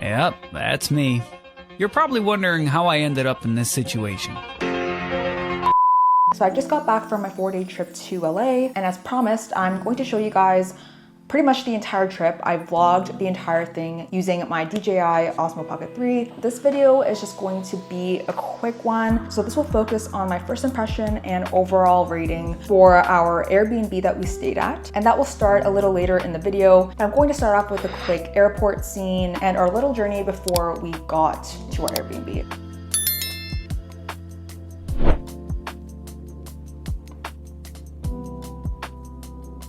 Yep, that's me. You're probably wondering how I ended up in this situation. So I just got back from my 4-day trip to LA, and as promised, I'm going to show you guys pretty much the entire trip. I vlogged the entire thing using my DJI Osmo Pocket 3. This video is just going to be a quick one. So this will focus on my first impression and overall rating for our Airbnb that we stayed at. And that will start a little later in the video. I'm going to start off with a quick airport scene and our little journey before we got to our Airbnb.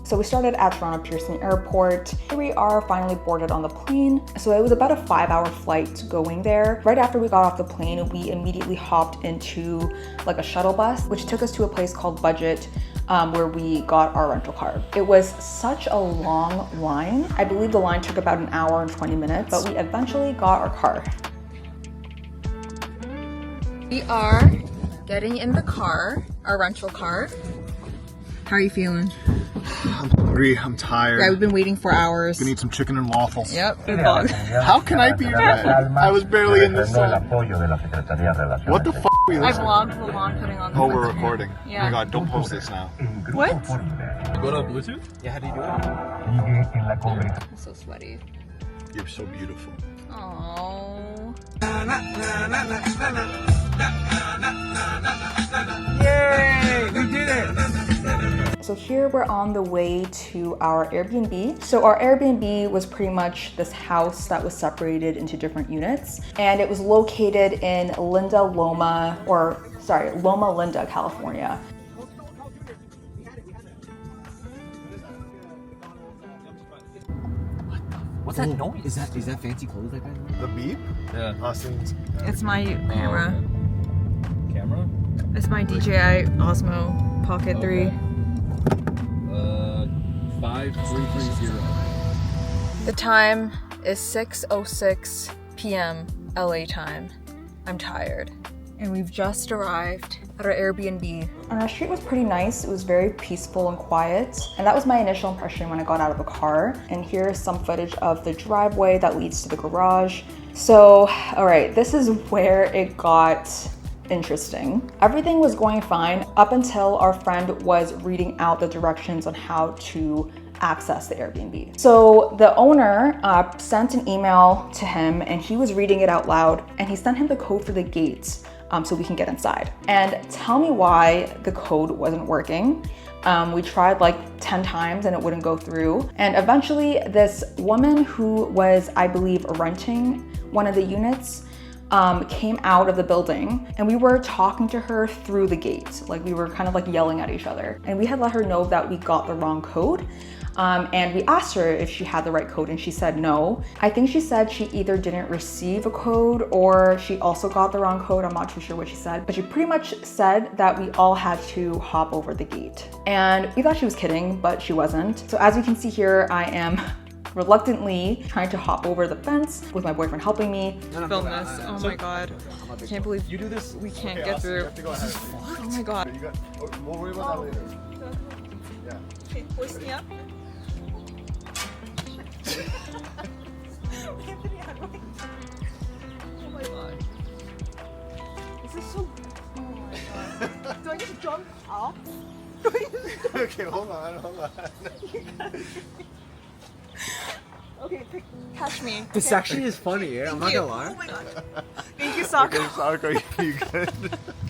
So we started at Toronto Pearson Airport. Here we are finally boarded on the plane. So it was about a 5-hour flight going there. Right after we got off the plane, we immediately hopped into like a shuttle bus, which took us to a place called Budget, where we got our rental car. It was such a long line. I believe the line took about an hour and 20 minutes, but we eventually got our car. We are getting in the car, our rental car. How are you feeling? I'm hungry, I'm tired. Yeah, we've been waiting for hours. Gonna eat some chicken and waffles. Yep, good vlog. How can I be red? I was barely in the sun. What the f*** are you I listening? vlogged the lawn putting on the Oh, we're recording. Yeah. Oh my god, don't post this now. What? Go to Bluetooth? Yeah, how do you do it? I'm so sweaty. You're so beautiful. Aww. Yay! We did it! So here we're on the way to our Airbnb. So our Airbnb was pretty much this house that was separated into different units. And it was located in Loma Linda, California. What's that noise? Is that fancy clothes that guy? The beep? Yeah. Austin's. It's my camera. Camera? It's my DJI Osmo Pocket 3. 5330. The time is 6:06 p.m. LA time. I'm tired. And we've just arrived at our Airbnb. And our street was pretty nice. It was very peaceful and quiet. And that was my initial impression when I got out of the car. And here's some footage of the driveway that leads to the garage. So, all right, this is where it got interesting. Everything was going fine up until our friend was reading out the directions on how to access the Airbnb. So the owner sent an email to him and he was reading it out loud and he sent him the code for the gates so we can get inside. And tell me why the code wasn't working. We tried like 10 times and it wouldn't go through. And eventually this woman who was, I believe, renting one of the units came out of the building and we were talking to her through the gate. Like we were kind of like yelling at each other. And we had let her know that we got the wrong code. And we asked her if she had the right code and she said no. I think she said she either didn't receive a code or she also got the wrong code. I'm not too sure what she said, but she pretty much said that we all had to hop over the gate. And we thought she was kidding, but she wasn't. So as you can see here, I am reluctantly trying to hop over the fence with my boyfriend helping me film this. Oh my god. I can't believe You do this. we can't get through. Oh my god. We'll worry about that later. Yeah. Okay, hoist me up. Oh my god. This is so. Oh my god. Do I just jump off? Okay, hold on. Okay, catch me. This actually is funny, yeah? I'm not gonna lie. Oh my god. Thank you, Sako. Are you good?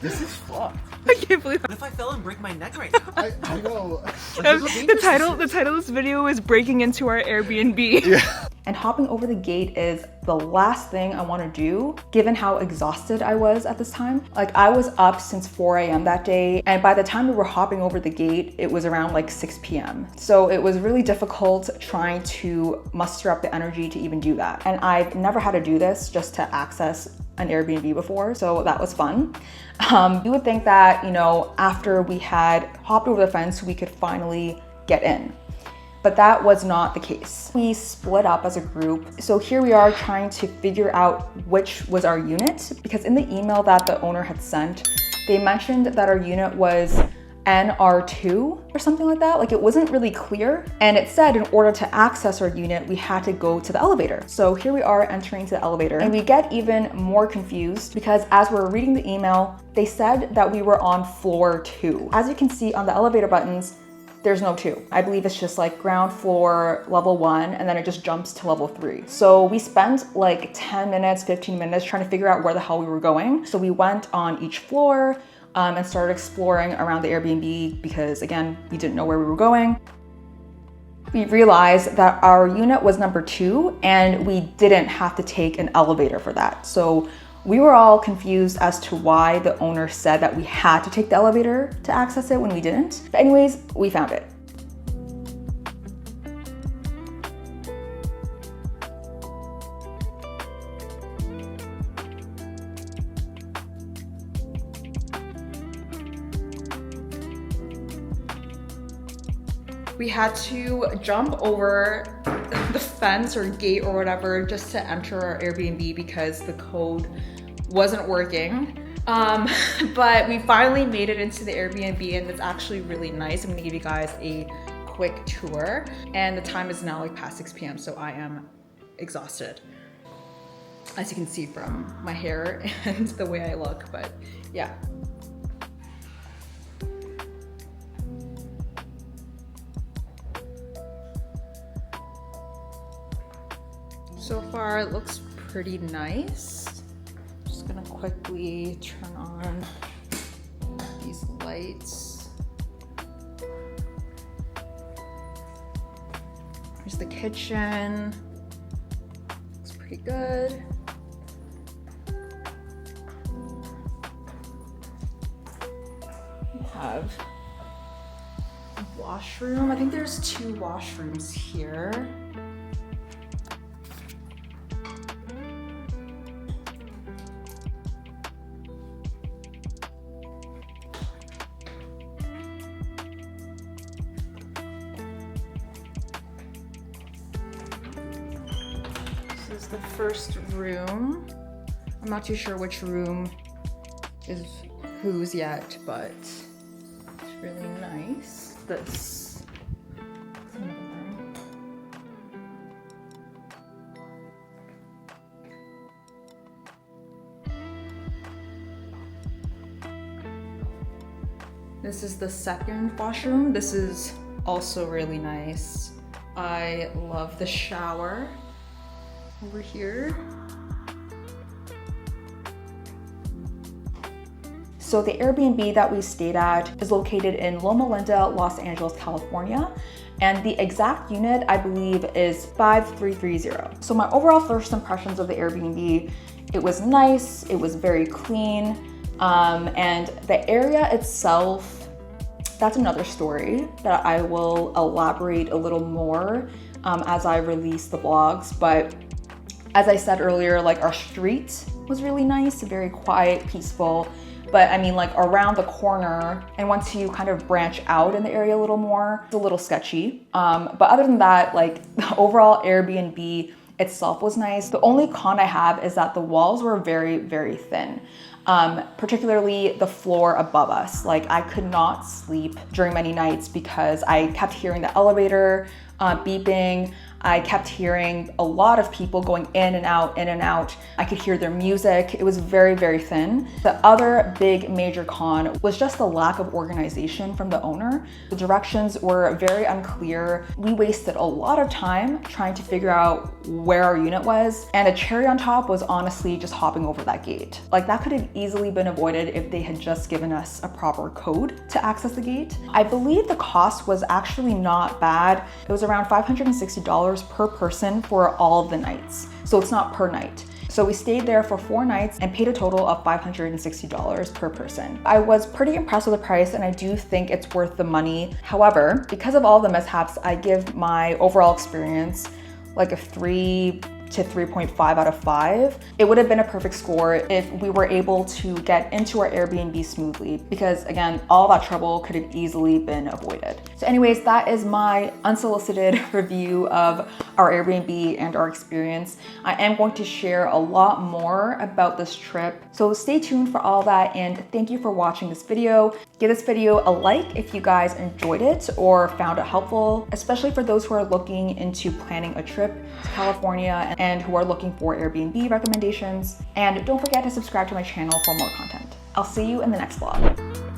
This is fucked. I can't believe What if I fell and break my neck right now? I know. the title of this video is breaking into our Airbnb. Yeah. And hopping over the gate is the last thing I want to do, given how exhausted I was at this time. Like I was up since 4 a.m. that day, and by the time we were hopping over the gate, it was around like 6 p.m. So it was really difficult trying to muster up the energy to even do that. And I've never had to do this just to access an Airbnb before, so that was fun. You would think that, you know, after we had hopped over the fence, we could finally get in. But that was not the case. We split up as a group. So here we are trying to figure out which was our unit, because in the email that the owner had sent, they mentioned that our unit was NR2 or something like that. Like it wasn't really clear. And it said in order to access our unit, we had to go to the elevator. So here we are entering to the elevator, and we get even more confused because as we're reading the email, they said that we were on floor 2. As you can see on the elevator buttons, there's no 2. I believe it's just like ground floor, level 1, and then it just jumps to level 3. So we spent like 10 minutes, 15 minutes trying to figure out where the hell we were going. So we went on each floor and started exploring around the Airbnb because again, we didn't know where we were going. We realized that our unit was number 2 and we didn't have to take an elevator for that. So we were all confused as to why the owner said that we had to take the elevator to access it when we didn't. But anyways, we found it. We had to jump over the fence or gate or whatever just to enter our Airbnb because the code wasn't working. But we finally made it into the Airbnb and it's actually really nice. I'm gonna give you guys a quick tour. And the time is now like past 6 p.m. so I am exhausted, as you can see from my hair and the way I look, but yeah. So far it looks pretty nice. Just gonna quickly turn on these lights. Here's the kitchen. Looks pretty good. We have a washroom. I think there's 2 washrooms here. This is the first room. I'm not too sure which room is whose yet, but it's really nice. This is another room. This is the second washroom. This is also really nice. I love the shower over here. So the Airbnb that we stayed at is located in Loma Linda, Los Angeles, California. And the exact unit, I believe, is 5330. So my overall first impressions of the Airbnb, it was nice, it was very clean, and the area itself, that's another story that I will elaborate a little more as I release the vlogs. But as I said earlier, like our street was really nice, very quiet, peaceful. But I mean, like around the corner, and once you kind of branch out in the area a little more, it's a little sketchy. But other than that, like the overall Airbnb itself was nice. The only con I have is that the walls were very, very thin. Particularly the floor above us. Like I could not sleep during many nights because I kept hearing the elevator beeping. I kept hearing a lot of people going in and out, in and out. I could hear their music. It was very, very thin. The other big major con was just the lack of organization from the owner. The directions were very unclear. We wasted a lot of time trying to figure out where our unit was. And a cherry on top was honestly just hopping over that gate. Like that could have easily been avoided if they had just given us a proper code to access the gate. I believe the cost was actually not bad. It was around $560 per person for all of the nights. So it's not per night. So we stayed there for 4 nights and paid a total of $560 per person. I was pretty impressed with the price and I do think it's worth the money. However, because of all the mishaps, I give my overall experience like a 3 to 3.5 out of 5. It would have been a perfect score if we were able to get into our Airbnb smoothly, because again, all that trouble could have easily been avoided. So anyways, that is my unsolicited review of our Airbnb and our experience. I am going to share a lot more about this trip, so stay tuned for all that, and thank you for watching this video. Give this video a like if you guys enjoyed it or found it helpful, especially for those who are looking into planning a trip to California and who are looking for Airbnb recommendations. And don't forget to subscribe to my channel for more content. I'll see you in the next vlog.